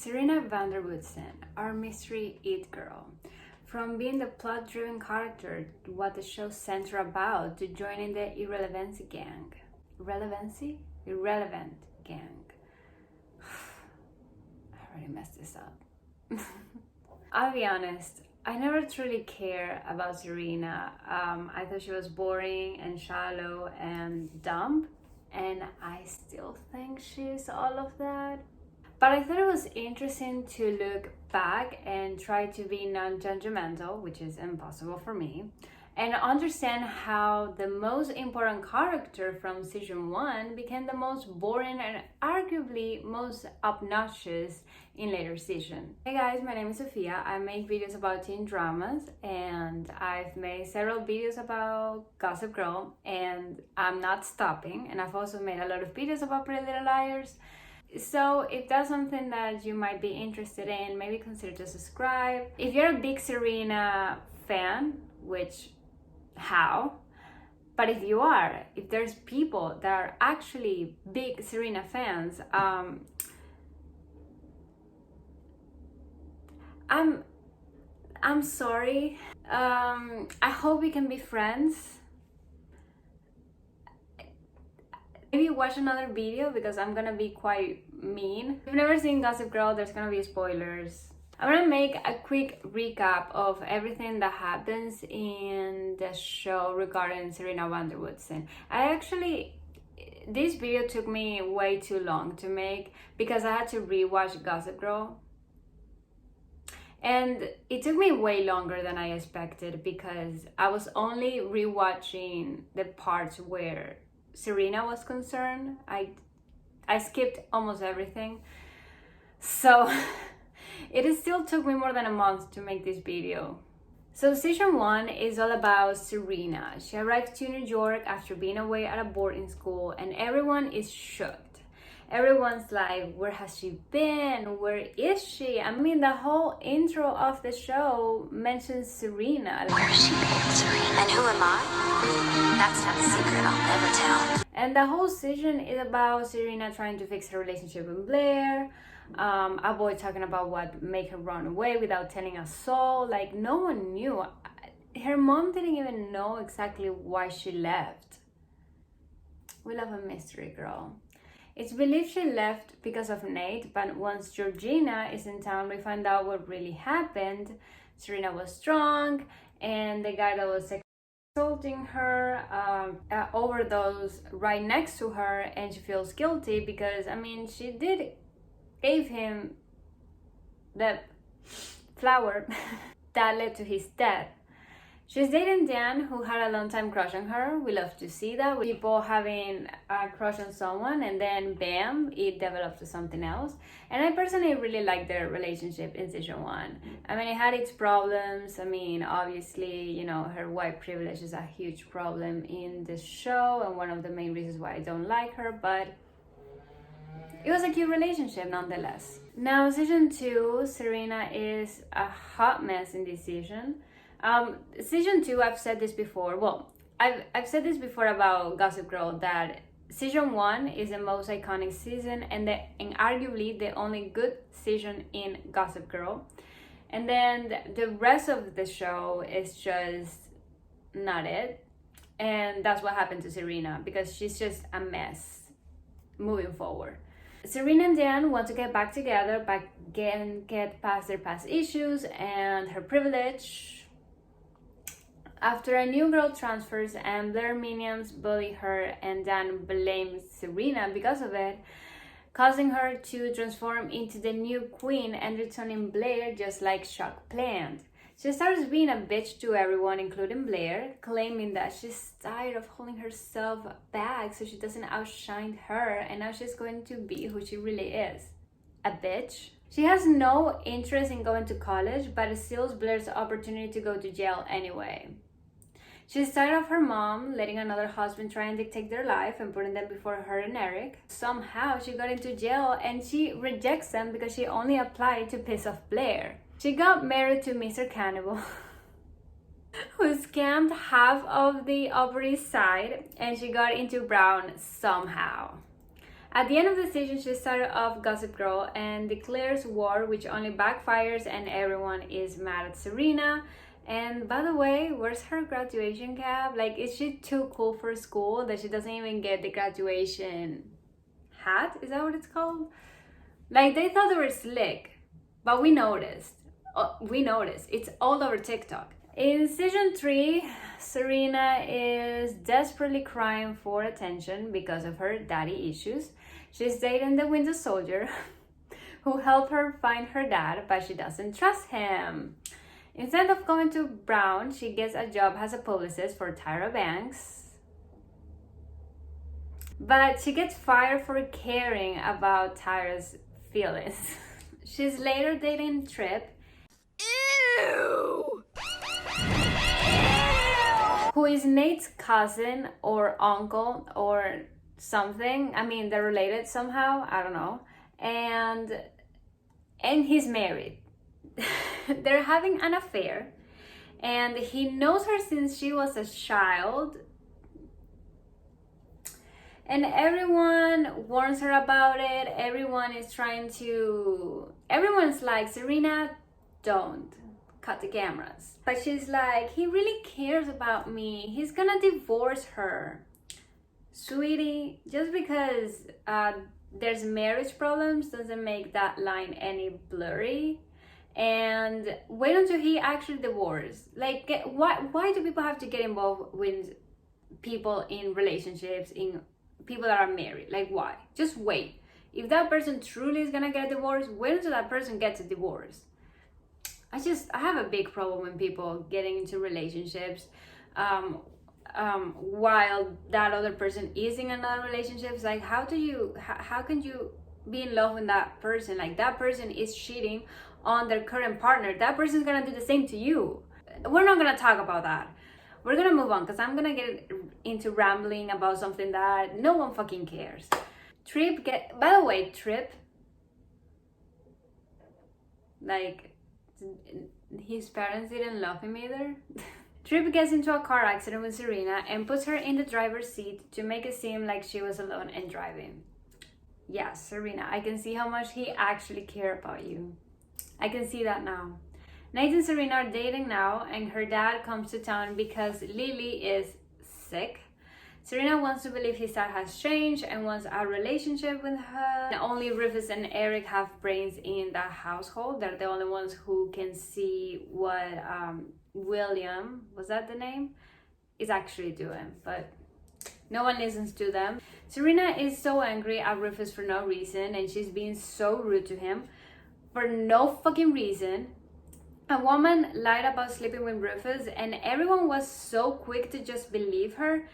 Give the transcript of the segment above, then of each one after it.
Serena Van der Woodsen, our mystery it girl. From being the plot-driven character, what the show centers about, to joining the irrelevancy gang. Irrelevant gang. I already messed this up. I'll be honest, I never truly cared about Serena. I thought she was boring and shallow and dumb, and I still think she's all of that. But I thought it was interesting to look back and try to be non-judgmental, which is impossible for me, and understand how the most important character from season 1 became the most boring and arguably most obnoxious in later season. Hey guys, my name is Sophia. I make videos about teen dramas, and I've made several videos about Gossip Girl, and I'm not stopping. And I've also made a lot of videos about Pretty Little Liars. So if that's something that you might be interested in, maybe consider to subscribe. If you're a big Serena fan, which how? But if you are, if there's people that are actually big Serena fans, I'm sorry. I hope we can be friends. Maybe watch another video because I'm gonna be quite mean. If you've never seen Gossip Girl, there's gonna be spoilers. I'm gonna make a quick recap of everything that happens in the show regarding Serena Van der Woodsen. This video took me way too long to make because I had to rewatch Gossip Girl. And it took me way longer than I expected because I was only rewatching the parts where Serena was concerned. I skipped almost everything. So it still took me more than a month to make this video. So season 1 is all about Serena. She arrives to New York after being away at a boarding school, and everyone is shocked. Everyone's like, where has she been? Where is she? I mean, the whole intro of the show mentions Serena. Where's she been, Serena? And who am I? That's not a secret I'll never tell. And the whole season is about Serena trying to fix her relationship with Blair. A boy talking about what made her run away without telling a soul. Like, no one knew. Her mom didn't even know exactly why she left. We love a mystery girl. It's believed she left because of Nate, but once Georgina is in town, we find out what really happened. Serena was drunk, and the guy that was assaulting her overdosed right next to her, and she feels guilty because, I mean, she did gave him the flower that led to his death. She's dating Dan, who had a long time crush on her. We love to see that. People having a crush on someone and then bam, it develops to something else. And I personally really like their relationship in season 1. I mean, it had its problems. I mean, obviously, you know, her white privilege is a huge problem in the show and one of the main reasons why I don't like her, but it was a cute relationship nonetheless. Now, season 2, Serena is a hot mess in this season. Season 2, I've said this before. Well, I've said this before about Gossip Girl, that season 1 is the most iconic season and arguably the only good season in Gossip Girl. And then the rest of the show is just not it. And that's what happened to Serena because she's just a mess moving forward. Serena and Dan want to get back together, but get past their past issues and her privilege. After a new girl transfers and Blair minions bully her, and Dan blames Serena because of it, causing her to transform into the new queen and returning Blair just like Chuck planned. She starts being a bitch to everyone, including Blair, claiming that she's tired of holding herself back so she doesn't outshine her, and now she's going to be who she really is, a bitch. She has no interest in going to college, but it steals Blair's opportunity to go to jail anyway. She's tired of her mom letting another husband try and dictate their life and putting them before her and Eric. Somehow she got into jail and she rejects them because she only applied to piss off Blair. She got married to Mr. Cannibal, who scammed half of the Upper East Side, and she got into Brown somehow. At the end of the season, she started off Gossip Girl and declares war, which only backfires, and everyone is mad at Serena. And by the way, where's her graduation cap? Like, is she too cool for school that she doesn't even get the graduation hat? Is that what it's called? Like, they thought they were slick, but we noticed. It's all over TikTok. In season 3, Serena is desperately crying for attention because of her daddy issues. She's dating the Winter Soldier, who helped her find her dad, but she doesn't trust him. Instead of going to Brown, she gets a job as a publicist for Tyra Banks. But she gets fired for caring about Tyra's feelings. She's later dating Tripp. Ew! Who is Nate's cousin or uncle or something. I mean, they're related somehow. I don't know. And he's married. They're having an affair, and he knows her since she was a child, and everyone warns her about it. Everyone's like, Serena, don't cut the cameras. But she's like, he really cares about me, he's gonna divorce her. Sweetie, just because there's marriage problems doesn't make that line any blurry. And wait until he actually divorced. Like, why do people have to get involved with people in relationships, in people that are married? Like, why? Just wait. If that person truly is gonna get a divorce, wait until that person gets a divorce. I have a big problem with people getting into relationships while that other person is in another relationship. It's like, how can you be in love with that person? Like, that person is cheating on their current partner. That person's gonna do the same to you. We're not gonna talk about that. We're gonna move on, because I'm gonna get into rambling about something that no one fucking cares. By the way, Tripp, like, his parents didn't love him either. Tripp gets into a car accident with Serena and puts her in the driver's seat to make it seem like she was alone and driving. Yes, Serena, I can see how much he actually cared about you. I can see that now. Nate and Serena are dating now, and her dad comes to town because Lily is sick. Serena wants to believe his dad has changed and wants a relationship with her. And only Rufus and Eric have brains in that household. They're the only ones who can see what William, was that the name, is actually doing. But no one listens to them. Serena is so angry at Rufus for no reason, and she's being so rude to him for no fucking reason. A woman lied about sleeping with Rufus, and everyone was so quick to just believe her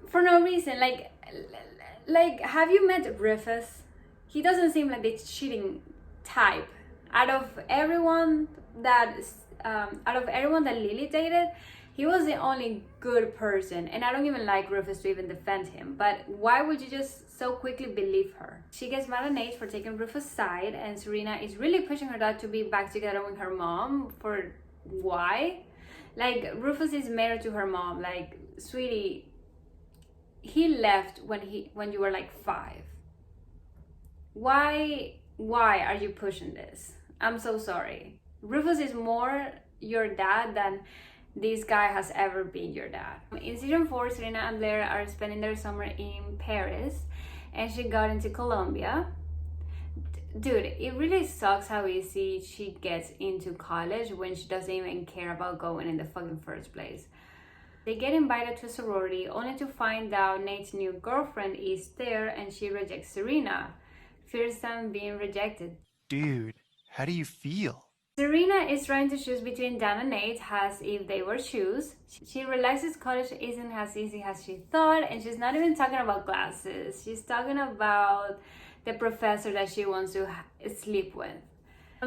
for no reason. Like, have you met Rufus? He doesn't seem like the cheating type. Out of everyone that Lily dated, he was the only good person, and I don't even like Rufus to even defend him. But why would you just so quickly believe her? She gets mad at Nate for taking Rufus' side, and Serena is really pushing her dad to be back together with her mom. For why? Like, Rufus is married to her mom. Like, sweetie, he left when you were like 5. Why are you pushing this? I'm so sorry. Rufus is more your dad than this guy has ever been your dad. In season 4, Serena and Blair are spending their summer in Paris, and she got into Colombia. Dude, it really sucks how easy she gets into college when she doesn't even care about going in the fucking first place. They get invited to a sorority only to find out Nate's new girlfriend is there, and she rejects Serena. First time being rejected. Dude, how do you feel? Serena is trying to choose between Dan and Nate as if they were shoes. She realizes college isn't as easy as she thought, and she's not even talking about classes. She's talking about the professor that she wants to sleep with.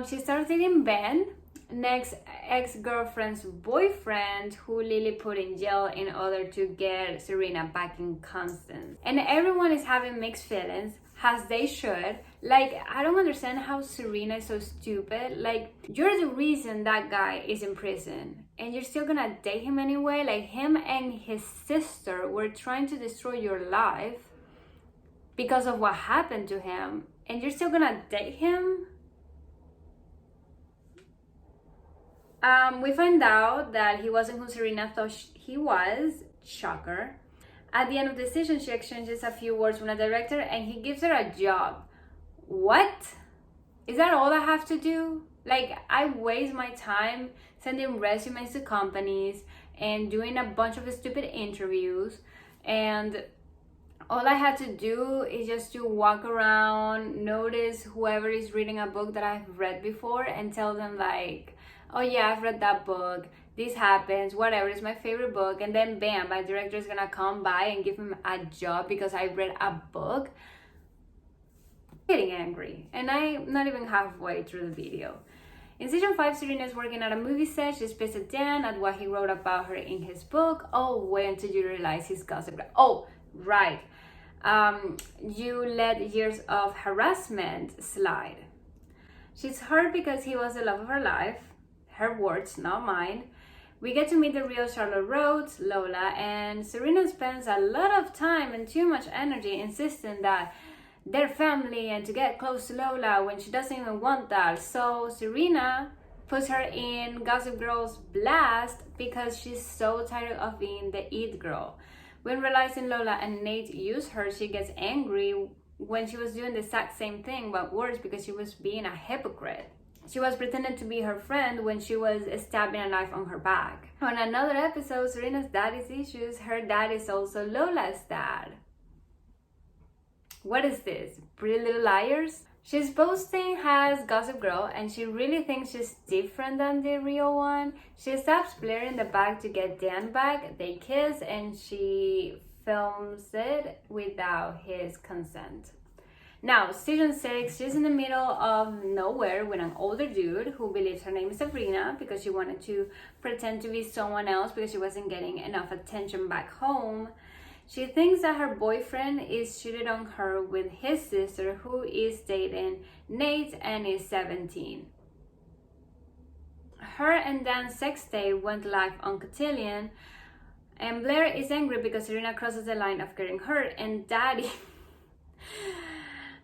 She starts dating Ben, Nate's ex-girlfriend's boyfriend, who Lily put in jail in order to get Serena back in Constance. And everyone is having mixed feelings, as they should. Like, I don't understand how Serena is so stupid. Like, you're the reason that guy is in prison, and you're still gonna date him anyway. Like, him and his sister were trying to destroy your life. because of what happened to him, and you're still gonna date him? We find out that he wasn't who Serena thought he was. Shocker. At the end of the season, she exchanges a few words with a director and he gives her a job. What? Is that all I have to do? Like, I waste my time sending resumes to companies and doing a bunch of stupid interviews, and all I had to do is just to walk around, notice whoever is reading a book that I've read before and tell them like, oh yeah, I've read that book, this happens, whatever, it's my favorite book, and then bam, my director is gonna come by and give him a job because I read a book. Getting angry, and I'm not even halfway through the video. In season 5, Serena is working at a movie set. She's pissed at Dan at what he wrote about her in his book. Oh, wait until you realize he's gossip. Oh, right. You let years of harassment slide. She's hurt because he was the love of her life. Her words, not mine. We get to meet the real Charlotte Rhodes, Lola, and Serena spends a lot of time and too much energy insisting that they're family and to get close to Lola when she doesn't even want that. So Serena puts her in Gossip Girl's blast because she's so tired of being the it girl. When realizing Lola and Nate use her, she gets angry when she was doing the exact same thing but worse because she was being a hypocrite. She was pretending to be her friend when she was stabbing a knife on her back. On another episode, Serena's daddy's issues, her dad is also Lola's dad. What is this? Pretty Little Liars? She's posting as Gossip Girl and she really thinks she's different than the real one. She stabs Blair in the back to get Dan back. They kiss and she films it without his consent. Now, season 6, she's in the middle of nowhere with an older dude who believes her name is Sabrina because she wanted to pretend to be someone else because she wasn't getting enough attention back home. She thinks that her boyfriend is cheated on her with his sister who is dating Nate and is 17. Her and Dan's sex tape went live on Cotillion, and Blair is angry because Serena crosses the line of getting hurt, and Daddy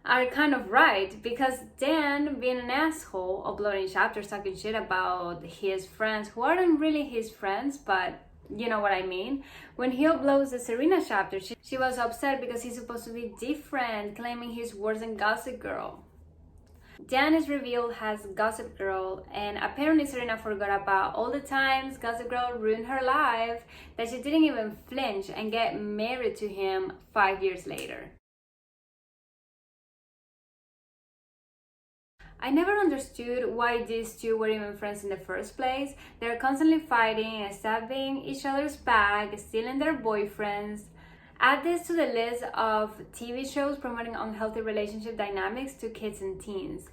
are kind of right because Dan, being an asshole, uploading chapters talking shit about his friends who aren't really his friends, but you know what I mean. When he uploads the Serena chapter, she was upset because he's supposed to be different, claiming he's worse than Gossip Girl. Dan is revealed as Gossip Girl, and apparently Serena forgot about all the times Gossip Girl ruined her life that she didn't even flinch and get married to him 5 years later. I never understood why these two were even friends in the first place. They're constantly fighting and stabbing each other's back, stealing their boyfriends. Add this to the list of TV shows promoting unhealthy relationship dynamics to kids and teens.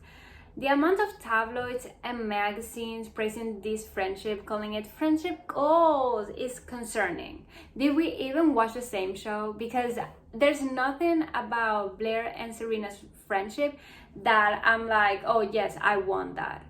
The amount of tabloids and magazines praising this friendship, calling it friendship goals, is concerning. Did we even watch the same show? Because there's nothing about Blair and Serena's friendship that I'm like, oh yes, I want that.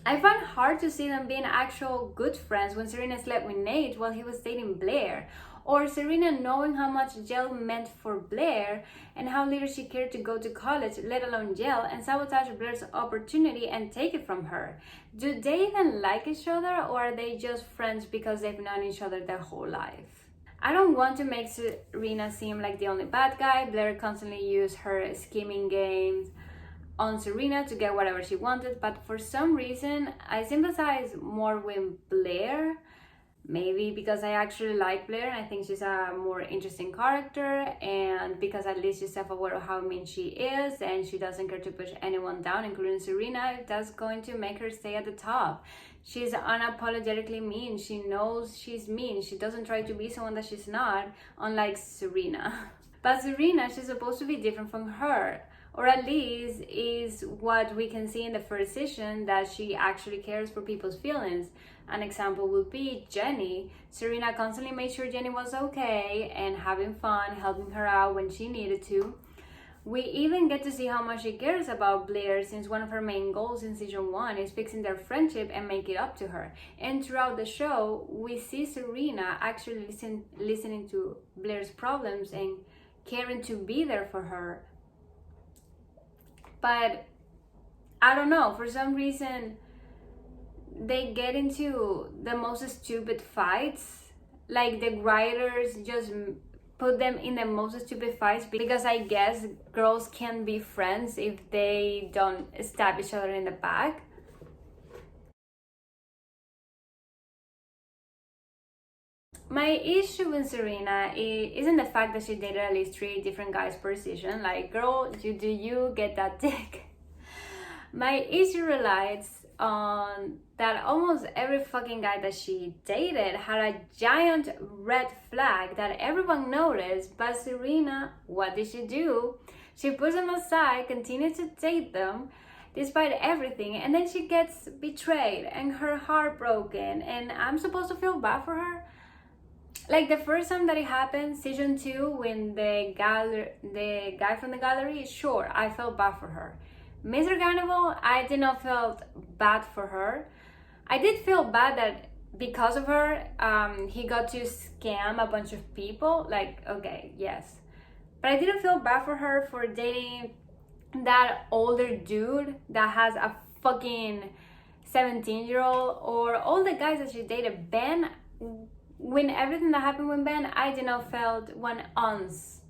I find hard to see them being actual good friends when Serena slept with Nate while he was dating Blair, or Serena knowing how much jail meant for Blair and how little she cared to go to college, let alone jail, and sabotage Blair's opportunity and take it from her. Do they even like each other, or are they just friends because they've known each other their whole life? I don't want to make Serena seem like the only bad guy. Blair constantly used her scheming games on Serena to get whatever she wanted, but for some reason I sympathize more with Blair. Maybe because I actually like Blair and I think she's a more interesting character, and because at least she's self-aware of how mean she is and she doesn't care to push anyone down, including Serena, if that's going to make her stay at the top. She's unapologetically mean. She knows she's mean. She doesn't try to be someone that she's not, unlike Serena. But Serena, she's supposed to be different from her, or at least is what we can see in the first season, that she actually cares for people's feelings. An example would be Jenny. Serena constantly made sure Jenny was okay and having fun, helping her out when she needed to. We even get to see how much she cares about Blair, since one of her main goals in season 1 is fixing their friendship and make it up to her. And throughout the show, we see Serena actually listening to Blair's problems and caring to be there for her. But I don't know, for some reason they get into the most stupid fights. Like the writers just put them in the most stupid fights because I guess girls can be friends if they don't stab each other in the back. My issue with Serena isn't the fact that she dated at least 3 different guys per season. Like, girl, do you get that dick? My issue relies on that almost every fucking guy that she dated had a giant red flag that everyone noticed, but Serena, what did she do? She puts them aside, continues to date them despite everything, and then she gets betrayed and her heart broken, and I'm supposed to feel bad for her? Like the first time that it happened, season 2, when the guy from the gallery, sure, I felt bad for her. Mr. Carnival, I did not feel bad for her. I did feel bad that because of her, he got to scam a bunch of people. Like, okay, yes. But I didn't feel bad for her for dating that older dude that has a fucking 17-year-old, or all the guys that she dated. Ben, when everything that happened with Ben, I did not felt 1 ounce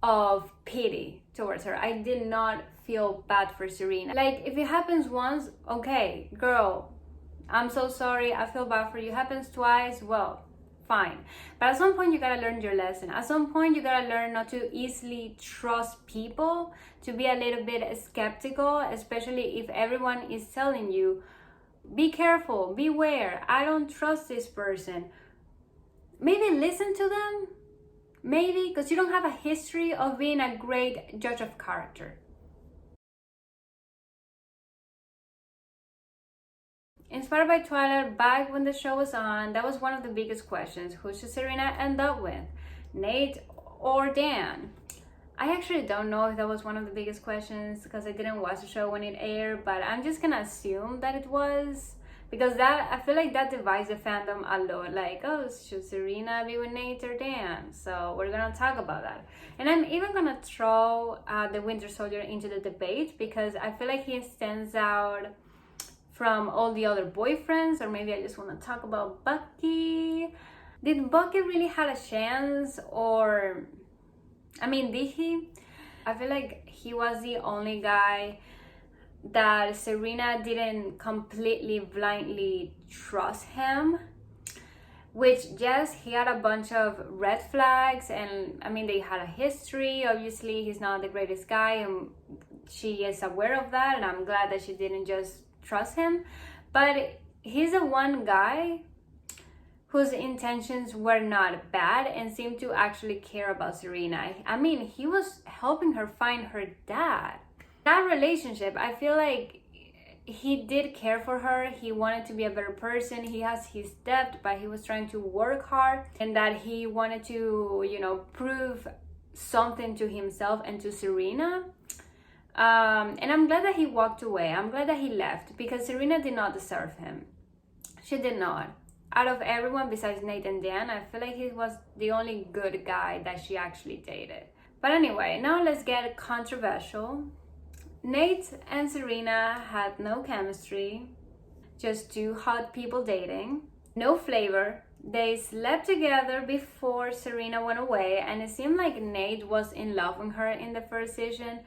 of pity towards her. I did not feel bad for Serena. Like, if it happens once, okay, girl, I'm so sorry, I feel bad for you. Happens twice, well, fine. But at some point you gotta learn your lesson. At some point you gotta learn not to easily trust people, to be a little bit skeptical, especially if everyone is telling you, be careful, beware, I don't trust this person. Maybe listen to them. Maybe, because you don't have a history of being a great judge of character. Inspired by Twilight, back when the show was on, that was one of the biggest questions. Who should Serena end up with? Nate or Dan? I actually don't know if that was one of the biggest questions because I didn't watch the show when it aired, but I'm just gonna assume that it was. Because that, I feel like that divides the fandom a lot. Like, oh, should Serena be with Nate or Dan? So we're gonna talk about that. And I'm even gonna throw the Winter Soldier into the debate because I feel like he stands out from all the other boyfriends. Or maybe I just want to talk about Bucky. Did Bucky really have a chance? Or, I mean, did he? I feel like he was the only guy that Serena didn't completely blindly trust him, which, yes, he had a bunch of red flags, and I mean, they had a history. Obviously he's not the greatest guy, and she is aware of that, and I'm glad that she didn't just trust him. But he's the one guy whose intentions were not bad and seemed to actually care about Serena. I mean, he was helping her find her dad. That relationship, I feel like he did care for her. He wanted to be a better person. He has his depth, but he was trying to work hard, and that he wanted to, you know, prove something to himself and to Serena. And I'm glad that he walked away. I'm glad that he left because Serena did not deserve him. She did not. Out of everyone besides Nate and Dan, I feel like he was the only good guy that she actually dated. But anyway, now let's get controversial. Nate and Serena had no chemistry, just 2 hot people dating, no flavor. They slept together before Serena went away, and it seemed like Nate was in love with her in the first season,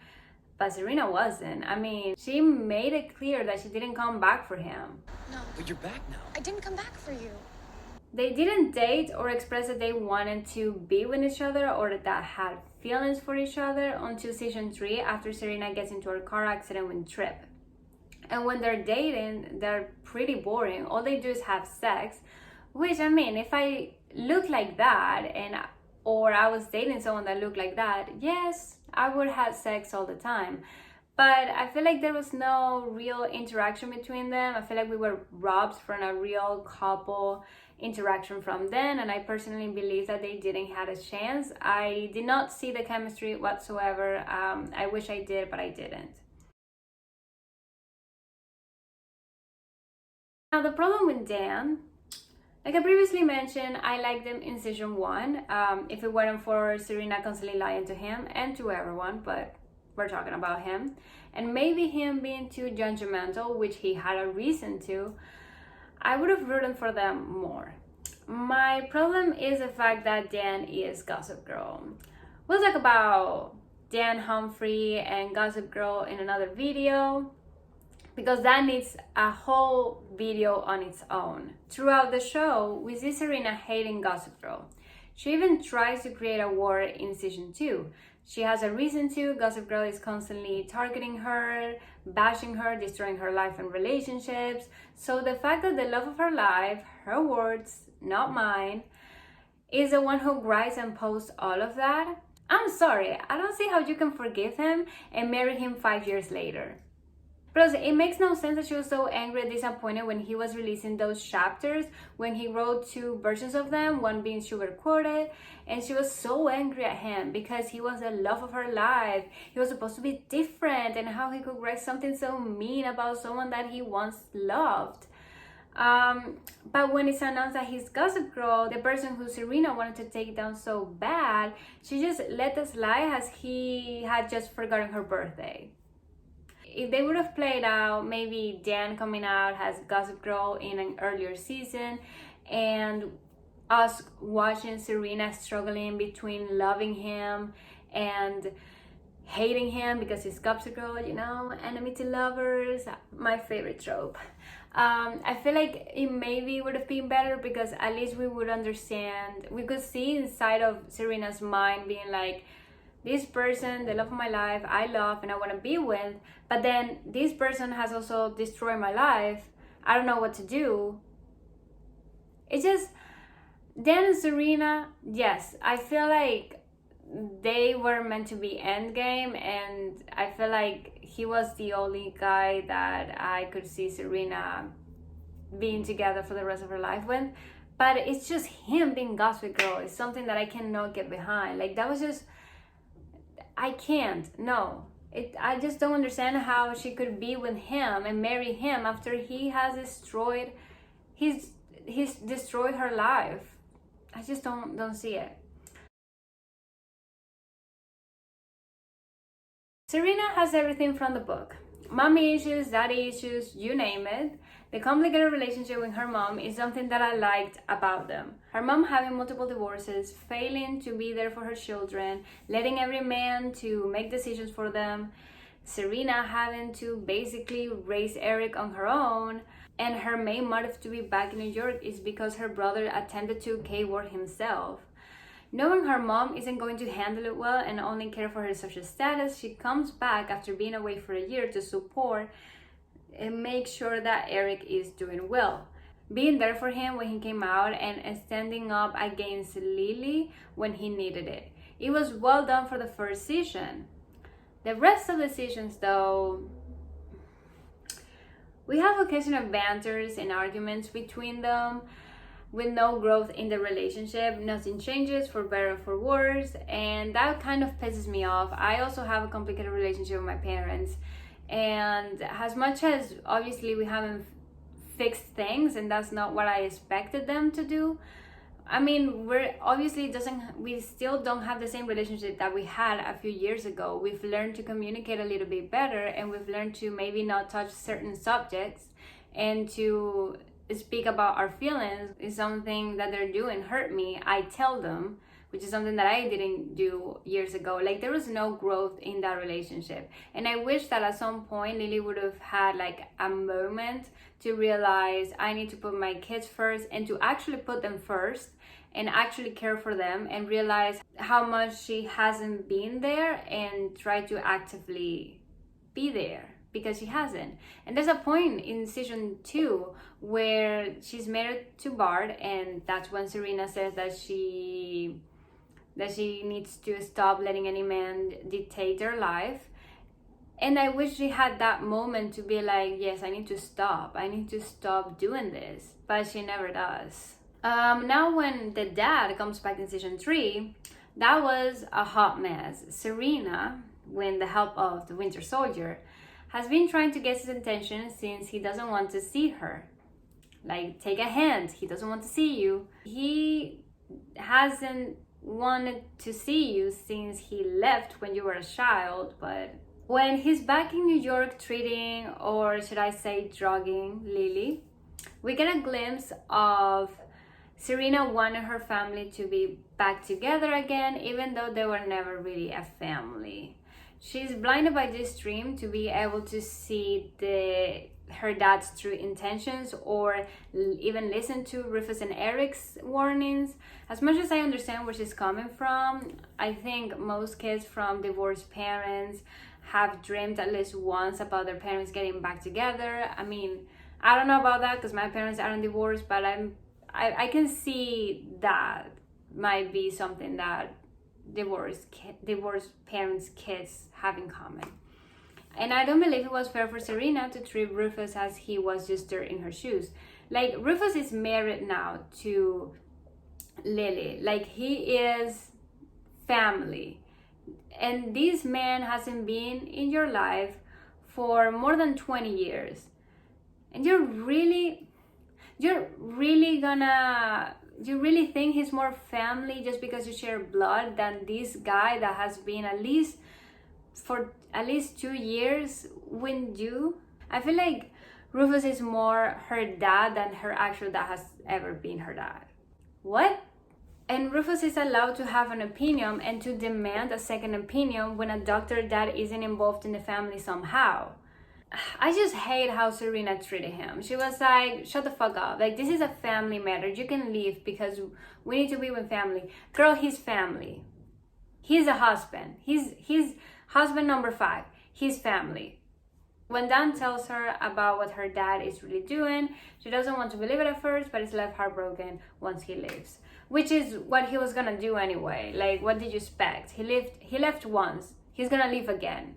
but Serena wasn't. I mean, she made it clear that she didn't come back for him. No. But you're back now. I didn't come back for you. They didn't date or express that they wanted to be with each other or that had feelings for each other until season 3, after Serena gets into a car accident with Tripp. And when they're dating, they're pretty boring. All they do is have sex, which, I mean, if I look like that or I was dating someone that looked like that, yes, I would have sex all the time. But I feel like there was no real interaction between them. I feel like we were robbed from a real couple interaction from them, and I personally believe that they didn't have a chance. I did not see the chemistry whatsoever. I wish I did, but I didn't. Now the problem with Dan Like I previously mentioned, I liked them in season 1. If it weren't for Serena constantly lying to him and to everyone, but we're talking about him. And maybe him being too judgmental, which he had a reason to, I would have rooted for them more. My problem is the fact that Dan is Gossip Girl. We'll talk about Dan Humphrey and Gossip Girl in another video, because that needs a whole video on its own. Throughout the show, we see Serena hating Gossip Girl. She even tries to create a war in season 2. She has a reason to. Gossip Girl is constantly targeting her, bashing her, destroying her life and relationships. So the fact that the love of her life, her words, not mine, is the one who writes and posts all of that, I'm sorry, I don't see how you can forgive him and marry him 5 years later. Plus, it makes no sense that she was so angry and disappointed when he was releasing those chapters, when he wrote 2 versions of them, one being sugar-coated, and she was so angry at him because he was the love of her life. He was supposed to be different, and how he could write something so mean about someone that he once loved. But when it's announced that he's Gossip Girl, the person who Serena wanted to take down so bad, she just let us slide as he had just forgotten her birthday. If they would have played out maybe Dan coming out as Gossip Girl in an earlier season, and us watching Serena struggling between loving him and hating him because he's Gossip Girl, you know, enemy to lovers, my favorite trope. I feel like it maybe would have been better, because at least we would understand, we could see inside of Serena's mind being like, this person, the love of my life, I love and I want to be with, but then this person has also destroyed my life. I don't know what to do. It's just, Dan and Serena, yes, I feel like they were meant to be endgame, and I feel like he was the only guy that I could see Serena being together for the rest of her life with. But it's just him being Gossip Girl is something that I cannot get behind. Like, that was just, I can't, no. I just don't understand how she could be with him and marry him after he has destroyed, he's destroyed her life. I just don't see it. Serena has everything from the book. Mommy issues, daddy issues, you name it. The complicated relationship with her mom is something that I liked about them. Her mom having multiple divorces, failing to be there for her children, letting every man to make decisions for them. Serena having to basically raise Eric on her own. And her main motive to be back in New York is because her brother attempted to K-word himself. Knowing her mom isn't going to handle it well and only care for her social status, she comes back after being away for a year to support and make sure that Eric is doing well. Being there for him when he came out and standing up against Lily when he needed it. It was well done for the first season. The rest of the seasons, though, we have occasional banters and arguments between them, with no growth in the relationship. Nothing changes for better or for worse, and that kind of pisses me off. I also have a complicated relationship with my parents, and as much as obviously we haven't fixed things and that's not what I expected them to do, I mean, we still don't have the same relationship that we had a few years ago. We've learned to communicate a little bit better, and we've learned to maybe not touch certain subjects, and to speak about our feelings. Is something that they're doing hurt me, I tell them, which is something that I didn't do years ago. Like, there was no growth in that relationship, and I wish that at some point Lily would have had like a moment to realize I need to put my kids first, and to actually put them first and actually care for them, and realize how much she hasn't been there and try to actively be there, because she hasn't. And there's a point in season 2 where she's married to Bart, and that's when Serena says that she needs to stop letting any man dictate their life. And I wish she had that moment to be like, yes, I need to stop doing this, but she never does. Now when the dad comes back in season 3, that was a hot mess. Serena, with the help of the Winter Soldier, has been trying to get his attention since he doesn't want to see her. Like, take a hint. He doesn't want to see you. He hasn't wanted to see you since he left when you were a child, but when he's back in New York treating, or should I say drugging, Lily, we get a glimpse of Serena wanting her family to be back together again, even though they were never really a family. She's blinded by this dream to be able to see her dad's true intentions, or even listen to Rufus and Eric's warnings. As much as I understand where she's coming from, I think most kids from divorced parents have dreamed at least once about their parents getting back together. I mean, I don't know about that because my parents aren't divorced, but I can see that might be something that divorced parents' kids have in common. And I don't believe it was fair for Serena to treat Rufus as he was just dirt in her shoes. Like, Rufus is married now to Lily. Like, he is family. And this man hasn't been in your life for more than 20 years. And you really think he's more family just because you share blood than this guy that has been for at least 2 years with you? I feel like Rufus is more her dad than her actual dad has ever been her dad. What? And Rufus is allowed to have an opinion and to demand a second opinion when a doctor that isn't involved in the family somehow. I just hate how Serena treated him. She was like, shut the fuck up. Like, this is a family matter. You can leave because we need to be with family. Girl, he's family. He's a husband. He's husband number 5. He's family. When Dan tells her about what her dad is really doing, she doesn't want to believe it at first, but is left heartbroken once he leaves. Which is what he was gonna do anyway. Like, what did you expect? He left once. He's gonna leave again.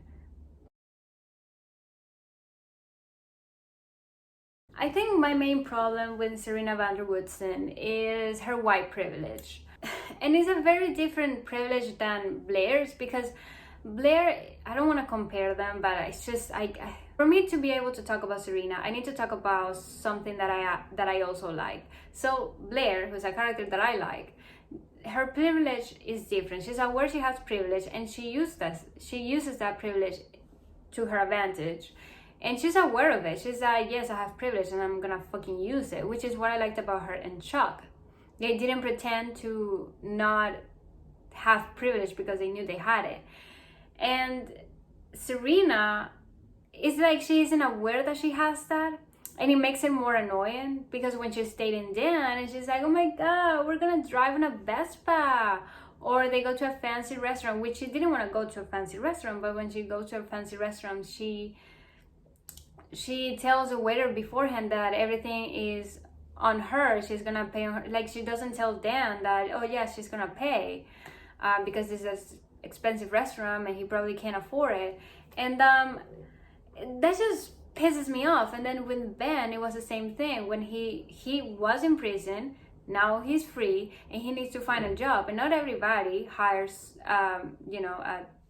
I think my main problem with Serena Van der Woodsen is her white privilege. And it's a very different privilege than Blair's, because Blair, I don't want to compare them, but it's just, for me to be able to talk about Serena, I need to talk about something that I also like. So Blair, who's a character that I like, her privilege is different. She's aware she has privilege, and she uses that privilege to her advantage. And she's aware of it. She's like, yes, I have privilege and I'm gonna fucking use it, which is what I liked about her and Chuck. They didn't pretend to not have privilege because they knew they had it. And Serena, it's like she isn't aware that she has that. And it makes it more annoying because when she's dating Dan and she's like, oh my God, we're gonna drive in a Vespa. Or they go to a fancy restaurant, which she didn't want to go to a fancy restaurant, but when she goes to a fancy restaurant, she tells the waiter beforehand that everything is on her. She's gonna pay on her. Like, she doesn't tell Dan that, oh yes, she's gonna pay because this is an expensive restaurant and he probably can't afford it. And that just pisses me off. And then with Ben, it was the same thing. When he was in prison, now he's free and he needs to find a job. And not everybody hires,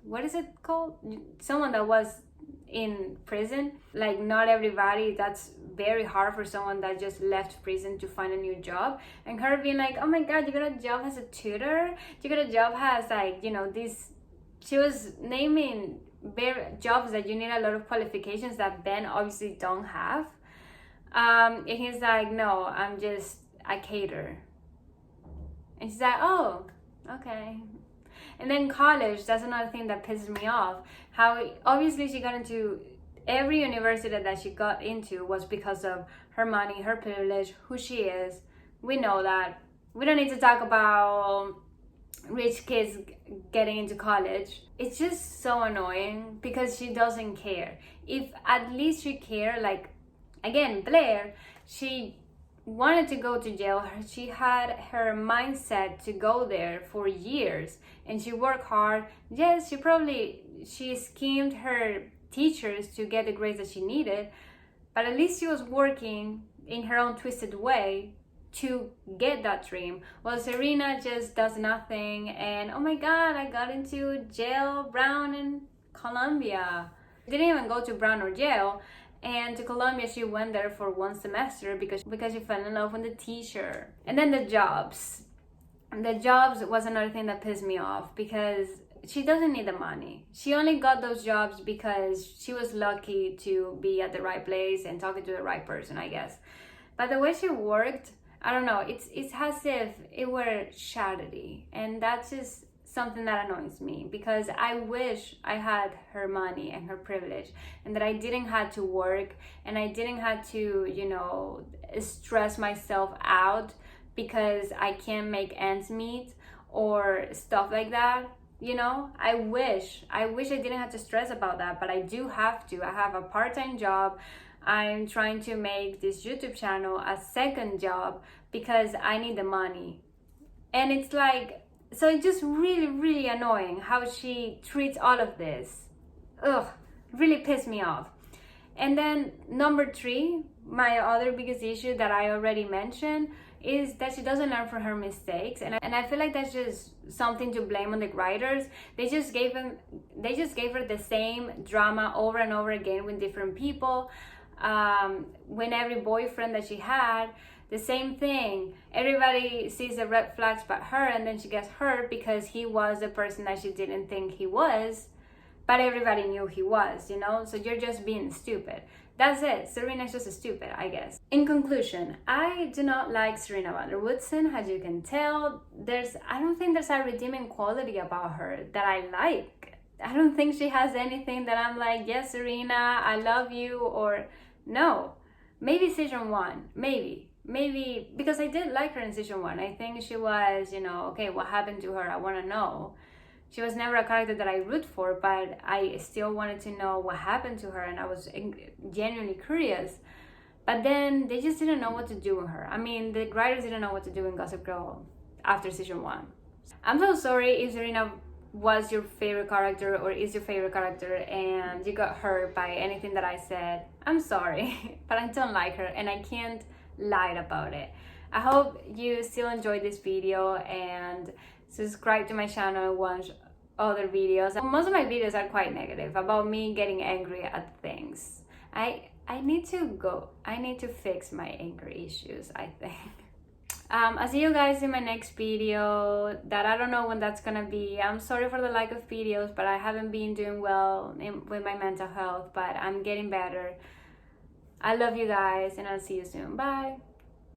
what is it called? Someone that was in prison. Like, not everybody, that's very hard for someone that just left prison to find a new job. And her being like, oh my God, you got a job as a tutor, you got a job as like, this, she was naming jobs that you need a lot of qualifications that Ben obviously don't have. And he's like, no, I cater. And she's like, oh, okay. And then college, that's another thing that pisses me off. How obviously she got into every university that she got into was because of her money, her privilege, who she is. We know that. We don't need to talk about rich kids getting into college. It's just so annoying because she doesn't care. If at least she cared, like, again, Blair, she wanted to go to jail. She had her mindset to go there for years and she worked hard. Yes, she schemed her teachers to get the grades that she needed, but at least she was working in her own twisted way to get that dream. Well, Serena just does nothing and, oh my God, I got into jail, Brown and Columbia. Didn't even go to Brown or jail. And to Colombia, she went there for 1 semester because she fell in love with the teacher. And then the jobs. The jobs was another thing that pissed me off because she doesn't need the money. She only got those jobs because she was lucky to be at the right place and talking to the right person, I guess. But the way she worked, I don't know, it's as if it were charity. And that's just something that annoys me because I wish I had her money and her privilege and that I didn't have to work and I didn't have to, you know, stress myself out because I can't make ends meet or stuff like that. You know, I wish I didn't have to stress about that, but I do have to. I have a part-time job. I'm trying to make this YouTube channel a second job because I need the money. And it's like, so it's just really, really annoying how she treats all of this. Ugh, really pissed me off. And then number 3, my other biggest issue that I already mentioned is that she doesn't learn from her mistakes, and I feel like that's just something to blame on the writers. They just gave her the same drama over and over again with different people. When every boyfriend that she had, the same thing. Everybody sees the red flags but her, and then she gets hurt because he was the person that she didn't think he was, but everybody knew he was, you know? So you're just being stupid. That's it. Serena's just a stupid, I guess. In conclusion, I do not like Serena Van der Woodsen. As you can tell, I don't think there's a redeeming quality about her that I like. I don't think she has anything that I'm like, yes, Serena, I love you, or no. Maybe season 1, maybe, because I did like her in season 1. I think she was, you know, okay, what happened to her? I want to know. She was never a character that I root for, but I still wanted to know what happened to her, and I was genuinely curious. But then they just didn't know what to do with her. I mean, the writers didn't know what to do in Gossip Girl after season 1. I'm so sorry if Serena was your favorite character or is your favorite character and you got hurt by anything that I said. I'm sorry, but I don't like her and I can't lie about it. I hope you still enjoyed this video and subscribe to my channel and watch other videos. Most of my videos are quite negative about me getting angry at things. I need to fix my anger issues, I think. I'll see you guys in my next video that I don't know when that's gonna be. I'm sorry for the lack of videos, but I haven't been doing well with my mental health, but I'm getting better. I love you guys and I'll see you soon. Bye.